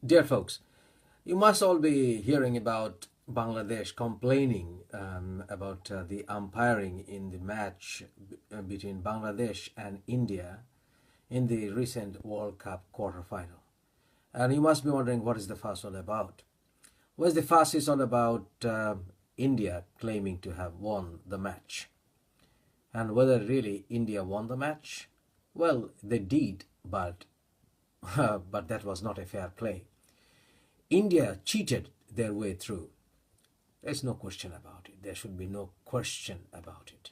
Dear folks, you must all be hearing about Bangladesh complaining about the umpiring in the match between Bangladesh and India in the recent World Cup quarter-final. And you must be wondering, what is the fuss all about? Well, the fuss is all about India claiming to have won the match. And whether really India won the match? Well, they did, but but that was not a fair play. India cheated their way through. There's no question about it. There should be no question about it.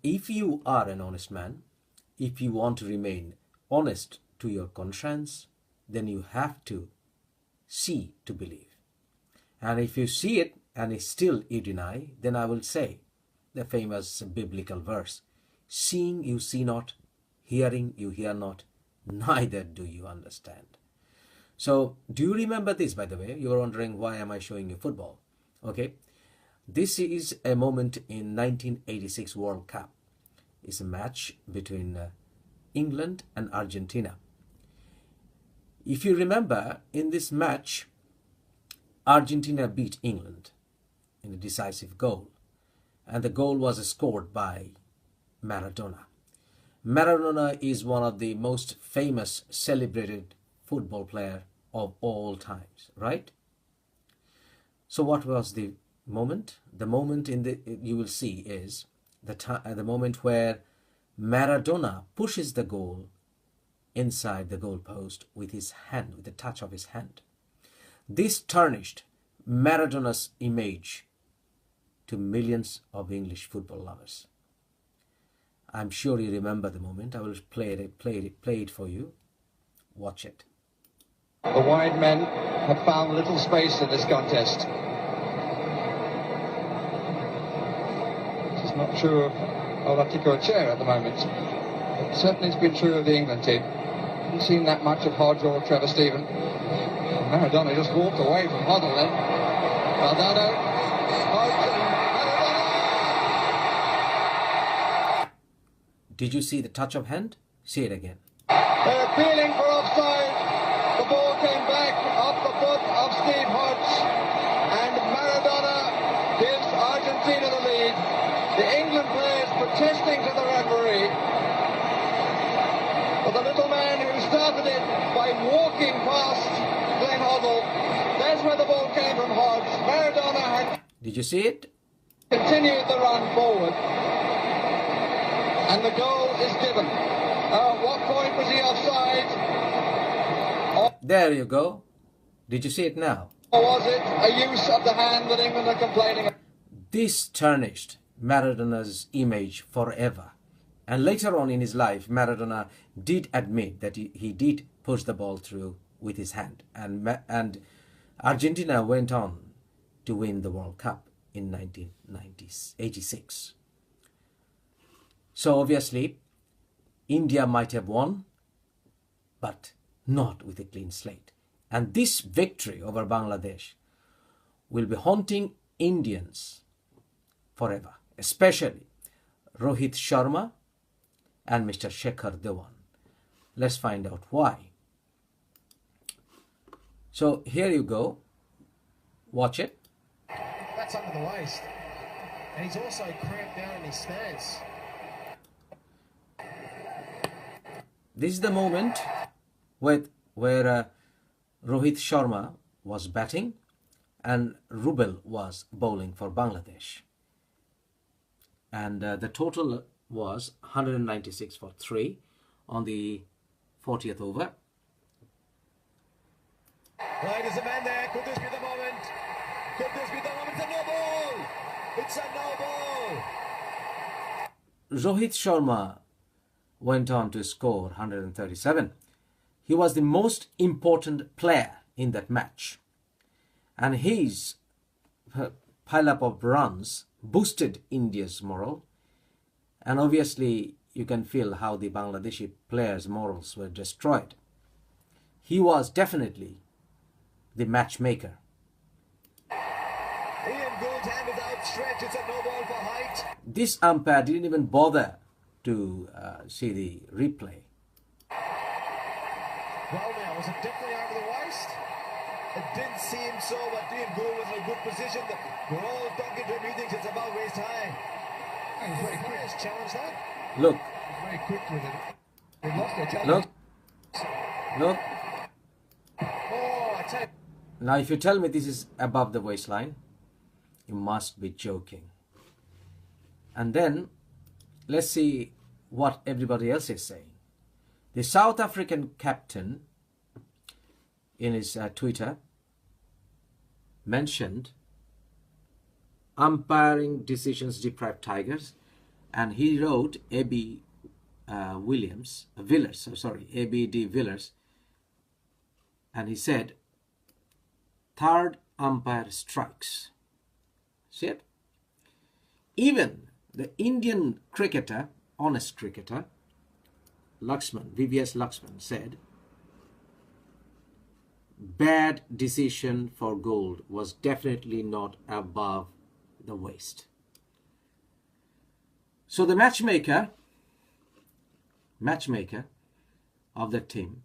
If you are an honest man, if you want to remain honest to your conscience, then you have to see to believe. And if you see it and still you deny, then I will say the famous biblical verse, seeing you see not, hearing you hear not, neither do you understand. So, do you remember this, by the way? You're wondering, why am I showing you football? Okay, this is a moment in 1986 World Cup. It's a match between England and Argentina. If you remember, in this match, Argentina beat England in a decisive goal. And the goal was scored by Maradona. Maradona is one of the most famous, celebrated football player of all times, right? So what was the moment? The moment you will see is the moment where Maradona pushes the goal inside the goalpost with his hand, with the touch of his hand. This tarnished Maradona's image to millions of English football lovers. I'm sure you remember the moment. I will play it for you. Watch it. The wide men have found little space in this contest. This is not true of Olatico Chair at the moment. But certainly it's been true of the England team. Haven't seen that much of Hodge or Trevor Stephen. Maradona just walked away from Hoddle then. Valdano, Hodge and Maradona! Did you see the touch of hand? See it again. They're appealing for offside. The ball came back off the foot of Steve Hodge, and Maradona gives Argentina the lead. The England players protesting to the referee. But the little man who started it by walking past Glenn Hoddle, that's where the ball came from Hodge. Maradona had... Did you see it? Continued the run forward. And the goal is given. At what point was he offside? There you go. Did you see it now? Or was it a use of the hand that England are complaining about? This tarnished Maradona's image forever. And later on in his life, Maradona did admit that he did push the ball through with his hand. And Argentina went on to win the World Cup in 1986. So obviously, India might have won, but not with a clean slate. And this victory over Bangladesh will be haunting Indians forever, especially Rohit Sharma and Mr. Shekhar Dhawan. Let's find out why. So here you go. Watch it. That's under the waist. And he's also cramped down in his stance. This is the moment where Rohit Sharma was batting and Rubel was bowling for Bangladesh. And the total was 196 for 3 on the 40th over. Right, there's a man there. Could this be the moment? Could this be the moment? It's a no ball! It's a no ball! Rohit Sharma went on to score 137. He was the most important player in that match. And his pile-up of runs boosted India's morale. And obviously, you can feel how the Bangladeshi players' morals were destroyed. He was definitely the matchmaker. Ian Gould's hand is outstretched. It's a no ball for height. This umpire didn't even bother to see the replay. Well, now, was it definitely over the waist? It didn't seem so, but Dean Gould was in a good position. We're all talking to him. He thinks it's about waist high. He was very quick. Just challenge that. Look, He was very quick with it. They lost their challenge. look, look. Oh, I tell you. Now, if you tell me this is above the waistline, you must be joking. And then, let's see what everybody else is saying. The South African captain, in his Twitter, mentioned umpiring decisions deprive Tigers, and he wrote A.B. Villers, A.B.D. Villers, and he said, third umpire strikes. See it? Even the Indian cricketer, honest cricketer, Laxman, VVS Laxman, said, bad decision for Gould was definitely not above the waist. So the matchmaker of the team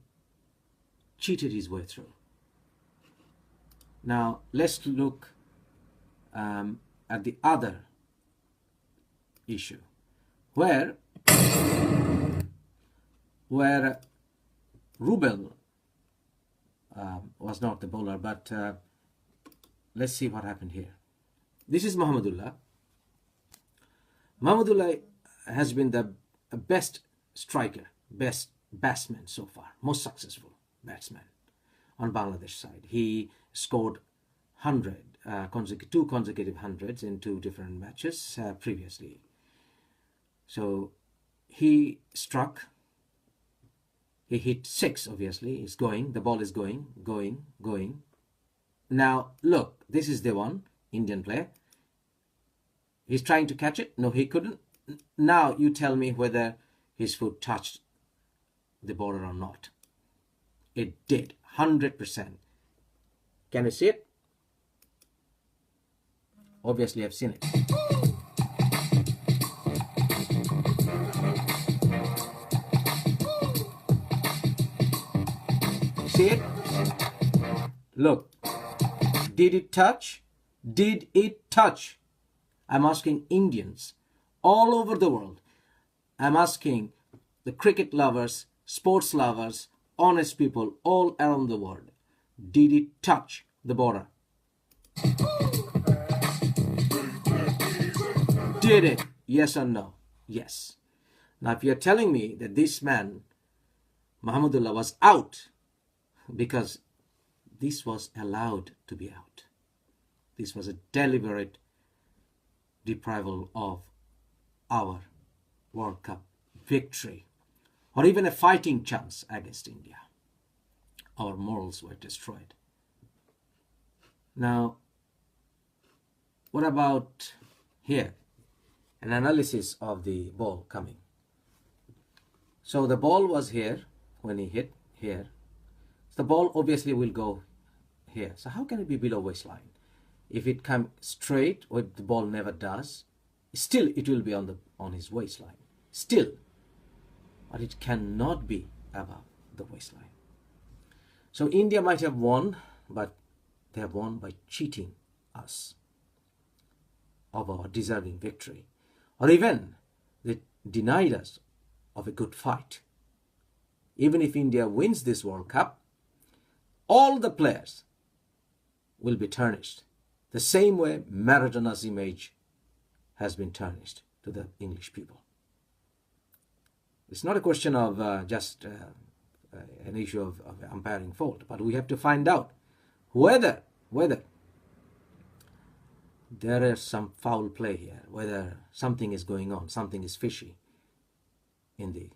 cheated his way through. Now let's look at the other issue, where Rubel was not the bowler, but let's see what happened here. This is Mahmudullah. Mahmudullah has been the best striker, best batsman so far, most successful batsman on Bangladesh side. He scored 2 consecutive hundreds in 2 different matches previously. So he struck. He hit 6, obviously. It's going. The ball is going. Now, look. This is the one, Indian player. He's trying to catch it. No, he couldn't. Now, you tell me whether his foot touched the border or not. It did. 100%. Can you see it? Obviously, I've seen it. See it? Look. Did it touch? Did it touch? I'm asking Indians all over the world. I'm asking the cricket lovers, sports lovers, honest people all around the world. Did it touch the border? Did it? Yes or no? Yes. Now, if you're telling me that this man, Mahmudullah, was out because this was allowed to be out, this was a deliberate deprival of our World Cup victory, or even a fighting chance against India, our morals were destroyed. Now, what about here? An analysis of the ball coming. So the ball was here when he hit here. So the ball obviously will go here. So how can it be below waistline? If it comes straight, or the ball never does, still it will be on his waistline. Still. But it cannot be above the waistline. So India might have won, but they have won by cheating us of our deserving victory. Or even they denied us of a good fight. Even if India wins this World Cup, all the players will be tarnished. The same way Maradona's image has been tarnished to the English people. It's not a question of just an issue of umpiring fault, but we have to find out whether there is some foul play here, whether something is going on, something is fishy in the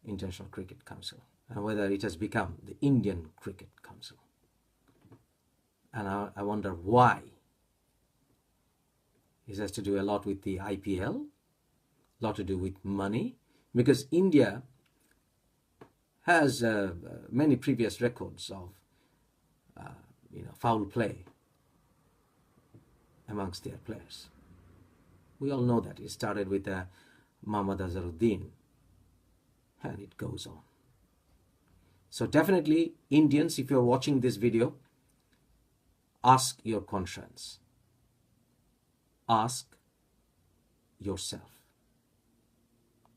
International Cricket Council, and whether it has become the Indian Cricket Council. And I wonder why. It has to do a lot with the IPL, a lot to do with money, because India has many previous records of foul play amongst their players. We all know that. It started with Mohammad Azharuddin, and it goes on. So definitely, Indians, if you're watching this video, ask your conscience. Ask yourself.